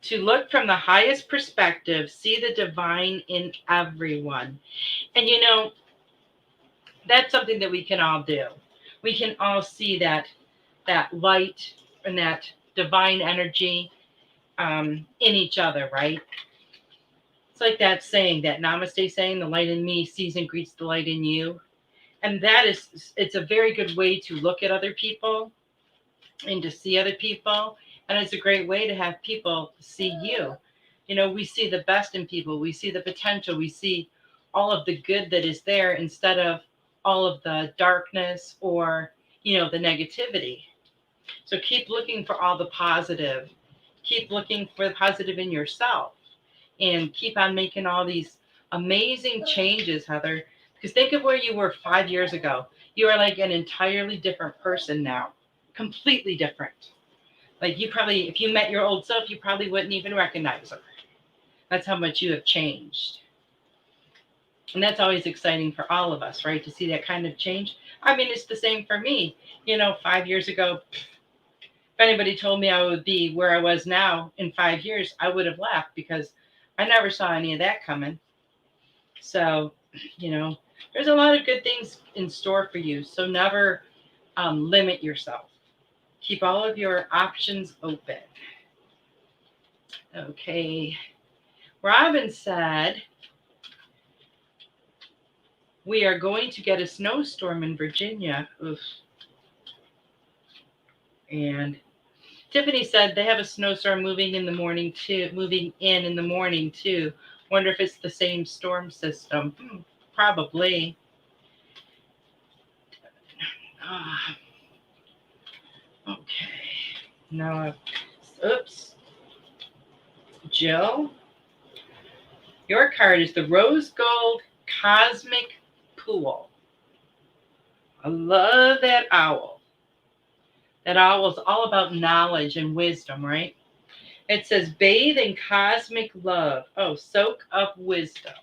to look from the highest perspective, see the divine in everyone. And that's something that we can all do. We can all see that light and that divine energy in each other, right? It's like that saying, that namaste saying, the light in me sees and greets the light in you. And it's a very good way to look at other people and to see other people. And it's a great way to have people see you. We see the best in people. We see the potential. We see all of the good that is there instead of all of the darkness or, the negativity. So keep looking for all the positive. Keep looking for the positive in yourself. And keep on making all these amazing changes, Heather. Because think of where you were 5 years ago. You are like an entirely different person now. Completely different. Like you probably, if you met your old self, you probably wouldn't even recognize her. That's how much you have changed. And that's always exciting for all of us, right? To see that kind of change. I mean, it's the same for me. 5 years ago, if anybody told me I would be where I was now in 5 years, I would have laughed because I never saw any of that coming. So, there's a lot of good things in store for you. So never limit yourself. Keep all of your options open. Okay. Robin said, we are going to get a snowstorm in Virginia. Oof. And Tiffany said they have a snowstorm moving in in the morning too. Wonder if it's the same storm system. Probably. Okay. Now, oops. Jill, your card is the Rose Gold Cosmic Pool. I love that owl. That owl is all about knowledge and wisdom, right? It says, bathe in cosmic love. Oh, soak up wisdom.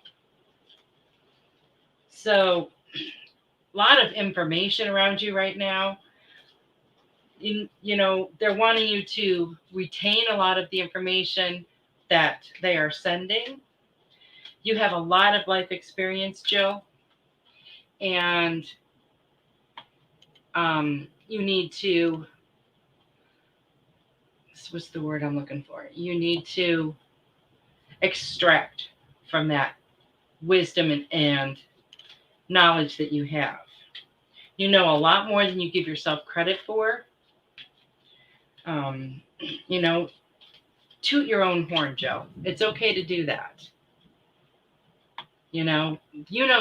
So, a lot of information around you right now. they're wanting you to retain a lot of the information that they are sending. You have a lot of life experience, Jill, and you need to, what's the word I'm looking for? You need to extract from that wisdom and knowledge that you have. You know a lot more than you give yourself credit for. Toot your own horn, Joe. It's okay to do that. You know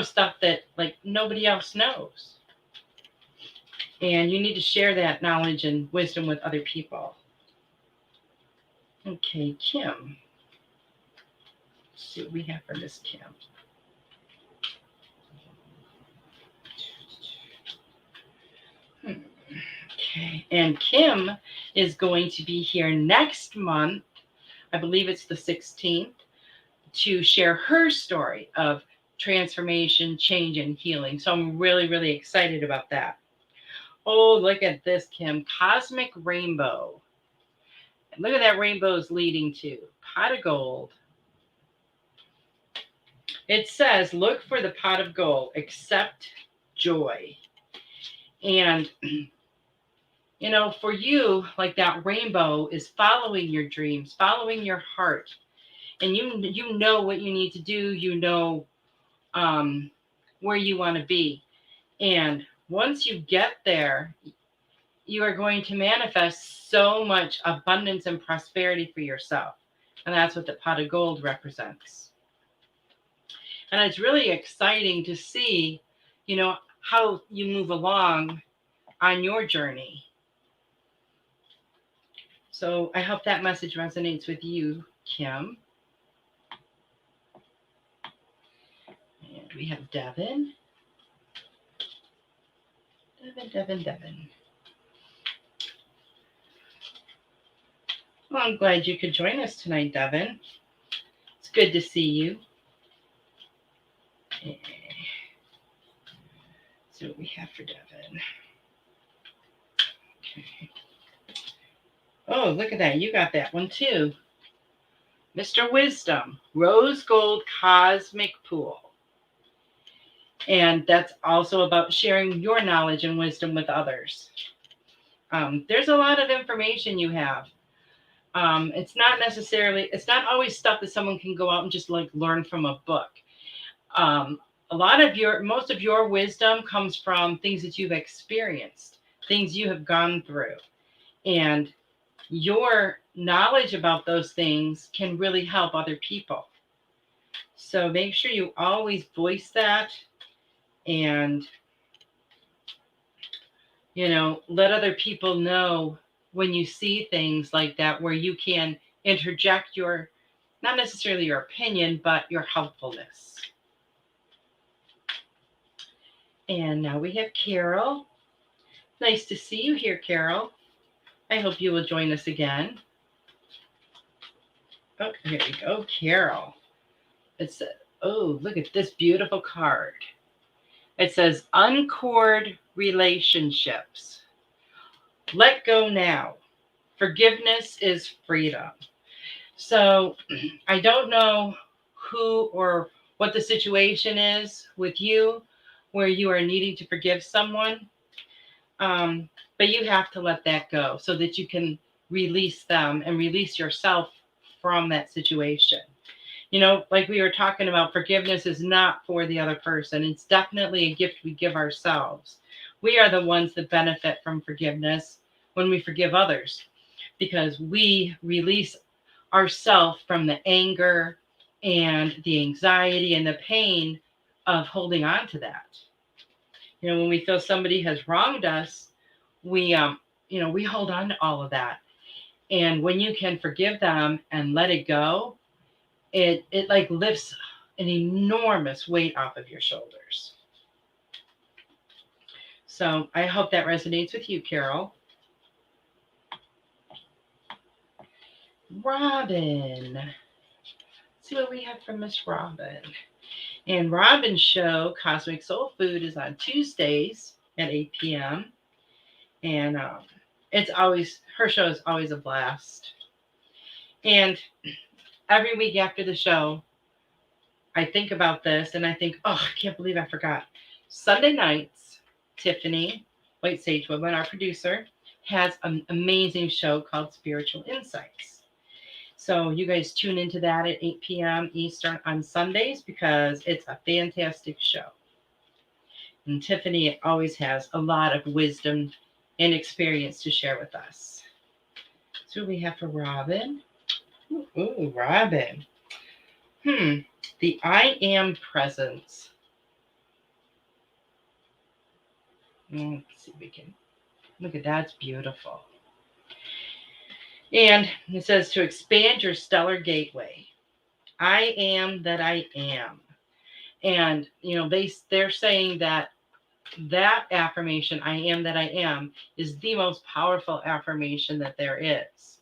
stuff that like nobody else knows. And you need to share that knowledge and wisdom with other people. Okay, Kim. Let's see what we have for Miss Kim. Okay, and Kim is going to be here next month. I believe it's the 16th, to share her story of transformation, change, and healing. So I'm really, really excited about that. Oh, look at this, Kim. Cosmic Rainbow. And look at that rainbow's leading to. Pot of gold. It says, look for the pot of gold, accept joy. And, for you, like that rainbow is following your dreams, following your heart. And you know what you need to do. You know where you want to be. And once you get there, you are going to manifest so much abundance and prosperity for yourself. And that's what the pot of gold represents. And it's really exciting to see, how you move along on your journey. So I hope that message resonates with you, Kim. And we have Devin. Devin. Well, I'm glad you could join us tonight, Devin. It's good to see you. Okay. So what we have for Devin. Okay. Oh, look at that. You got that one too. Mr. Wisdom, Rose Gold Cosmic Pool. And that's also about sharing your knowledge and wisdom with others. There's a lot of information you have. It's not always stuff that someone can go out and just like learn from a book. Most of your wisdom comes from things that you've experienced, things you have gone through. And your knowledge about those things can really help other people. So make sure you always voice that and, let other people know when you see things like that, where you can interject not necessarily your opinion, but your helpfulness. And now we have Carol. Nice to see you here, Carol. I hope you will join us again. Oh, here we go, Carol. Look at this beautiful card. It says, Uncord Relationships. Let go now. Forgiveness is freedom. So I don't know who or what the situation is with you where you are needing to forgive someone. But you have to let that go so that you can release them and release yourself from that situation. Like we were talking about, forgiveness is not for the other person. It's definitely a gift we give ourselves. We are the ones that benefit from forgiveness when we forgive others, because we release ourselves from the anger and the anxiety and the pain of holding on to that. When we feel somebody has wronged us, we hold on to all of that. And when you can forgive them and let it go, it like lifts an enormous weight off of your shoulders. So I hope that resonates with you, Carol. Robin. Let's see what we have from Miss Robin. And Robin's show, Cosmic Soul Food, is on Tuesdays at 8 p.m. And her show is always a blast. And every week after the show, I think about this and I think, oh, I can't believe I forgot. Sunday nights, Tiffany White Sage Woodman, our producer, has an amazing show called Spiritual Insights. So you guys tune into that at 8 p.m. Eastern on Sundays because it's a fantastic show. And Tiffany always has a lot of wisdom and experience to share with us. So what do we have for Robin? Ooh, Robin. The I Am Presence. Let's see if we can look at that. It's beautiful. And it says to expand your stellar gateway. I am that I am. And, they're saying that affirmation, I am that I am, is the most powerful affirmation that there is.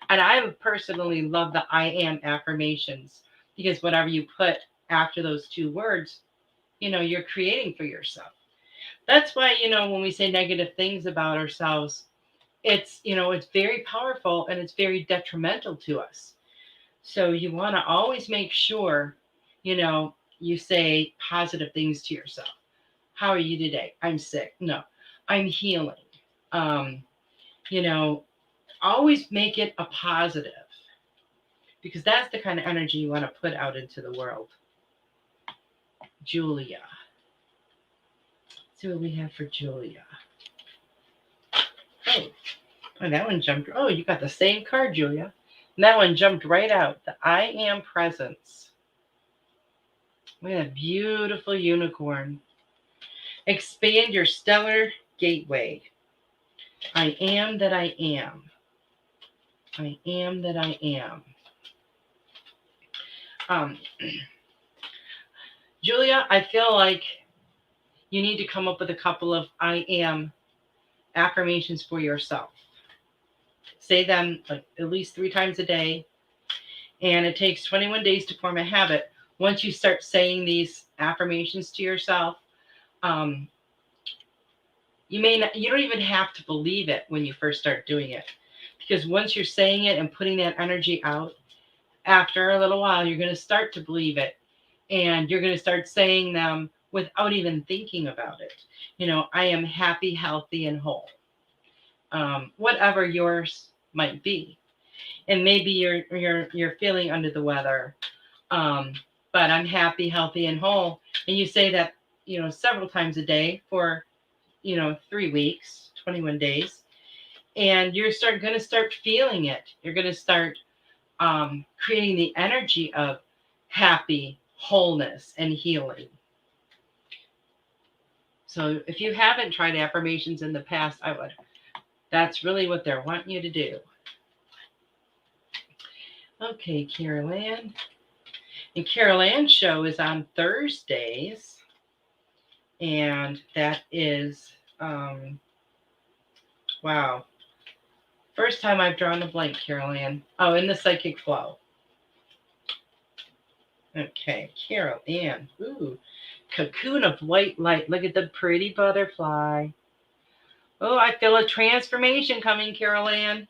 And I personally love the I am affirmations because whatever you put after those two words, you're creating for yourself. That's why, when we say negative things about ourselves, it's very powerful and it's very detrimental to us. So you want to always make sure, you say positive things to yourself. How are you today? I'm sick. No, I'm healing. Always make it a positive because that's the kind of energy you want to put out into the world. Julia. Let's see what we have for Julia. Oh, that one jumped. Oh, you got the same card, Julia. And that one jumped right out. The I Am Presence. Look at that beautiful unicorn. Expand your stellar gateway. I am that I am. I am that I am. Julia, I feel like you need to come up with a couple of I am affirmations for yourself. Say them like at least 3 times a day. And it takes 21 days to form a habit. Once you start saying these affirmations to yourself, you don't even have to believe it when you first start doing it. Because once you're saying it and putting that energy out, after a little while, you're going to start to believe it. And you're going to start saying them without even thinking about it. I am happy, healthy, and whole. Whatever yours might be. And maybe you're feeling under the weather. But I'm happy, healthy, and whole. And you say that, several times a day for, 3 weeks, 21 days. And you're going to start feeling it. You're going to start creating the energy of happy, wholeness, and healing. So if you haven't tried affirmations in the past, I would. That's really what they're wanting you to do. Okay, Carol Ann. And Carol Ann's show is on Thursdays. And that is, wow. First time I've drawn a blank, Carol Ann. Oh, in the Psychic Flow. Okay, Carol Ann. Ooh, cocoon of white light. Look at the pretty butterfly. Oh, I feel a transformation coming, Carol Ann.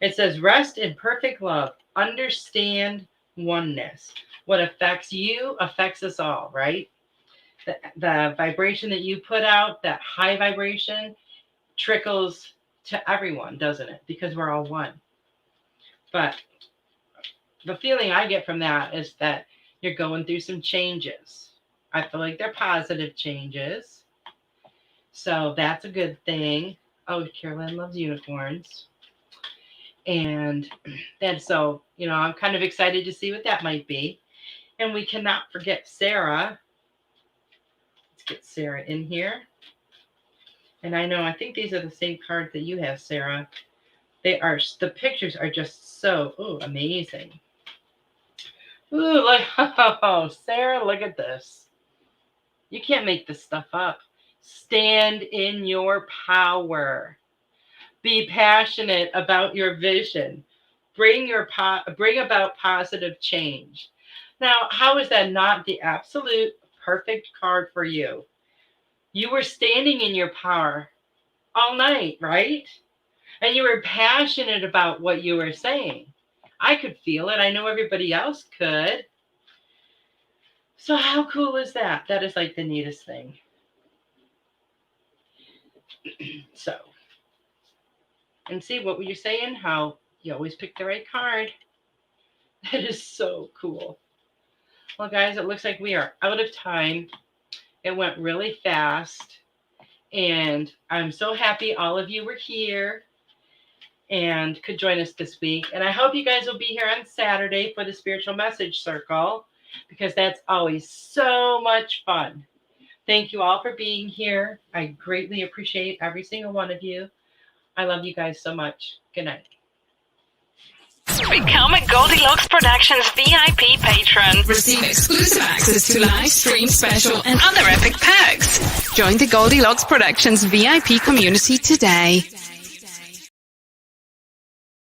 It says, rest in perfect love. Understand oneness. What affects you affects us all, right? The vibration that you put out, that high vibration, trickles to everyone, doesn't it? Because we're all one. But the feeling I get from that is that you're going through some changes. I feel like they're positive changes. So that's a good thing. Oh, Carolyn loves unicorns. And so, I'm kind of excited to see what that might be. And we cannot forget Sarah. Let's get Sarah in here. And I think these are the same cards that you have, Sarah. The pictures are just so, amazing. Ooh, Sarah, look at this. You can't make this stuff up. Stand in your power. Be passionate about your vision. Bring about positive change. Now, how is that not the absolute perfect card for you? You were standing in your power all night, right? And you were passionate about what you were saying. I could feel it. I know everybody else could. So how cool is that? That is like the neatest thing. So, and see, what were you saying? How you always pick the right card. That is so cool. Well, guys, it looks like we are out of time. It went really fast. And I'm so happy all of you were here and could join us this week. And I hope you guys will be here on Saturday for the Spiritual Message Circle, because that's always so much fun. Thank you all for being here. I greatly appreciate every single one of you. I love you guys so much. Good night. Become a Goldylocks Productions VIP patron. Receive exclusive access to live stream special and Other epic perks. join the Goldylocks Productions VIP community today.